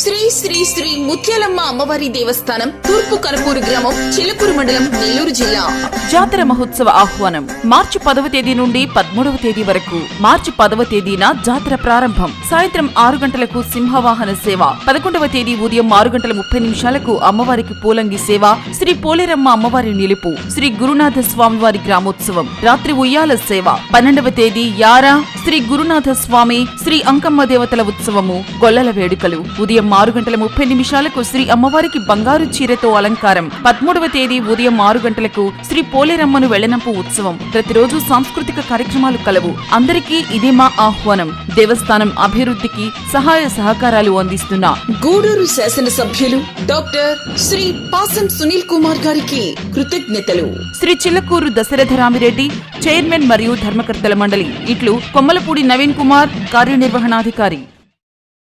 శ్రీ శ్రీ శ్రీ ముత్యాలమ్మ అమ్మవారి దేవస్థానం, తూర్పు కనపూరు గ్రామం, చిలుకూరు మండలం, నెల్లూరు జిల్లా. జాతర మహోత్సవ ఆహ్వానం మార్చి 10వ తేదీ నుండి 13వ తేదీ వరకు. మార్చి 10వ తేదీన జాతర ప్రారంభం. సాయంత్రం 6 గంటలకు సింహవాహన సేవ. 11వ తేదీ ఉదయం 6:30 అమ్మవారికి పూలంగి సేవ. శ్రీ పోలేరమ్మ అమ్మవారి నిలుపు. శ్రీ గురునాథ స్వామివారి గ్రామోత్సవం. రాత్రి ఉయ్యాల సేవ. 12వ తేదీ యారా శ్రీ గురునాథ స్వామి, శ్రీ అంకమ్మ దేవతల ఉత్సవము, గొల్లల వేడుకలు. ఉదయం 6:30 శ్రీ అమ్మవారికి బంగారు చీరతో అలంకారం. 13వ తేదీ ఉదయం 6 గంటలకు శ్రీ పోలేరమ్మను వెళ్లనంపు ఉత్సవం. ప్రతిరోజు సాంస్కృతిక కార్యక్రమాలు కలవు. అందరికీ ఇదే మా ఆహ్వానం. దేవస్థానం అభివృద్ధికి సహాయ సహకారాలు అందిస్తున్న గూడూరు శాసనసభ్యులు డాక్టర్ శ్రీ పాసం సునీల్ కుమార్ గారికి కృతజ్ఞతలు. శ్రీ చిల్లకూరు దశరథరామిరెడ్డి, చైర్మన్ మరియు ధర్మకర్తల మండలి. ఇట్లు కొమ్మలపూడి నవీన్ కుమార్, కార్యనిర్వహణాధికారి.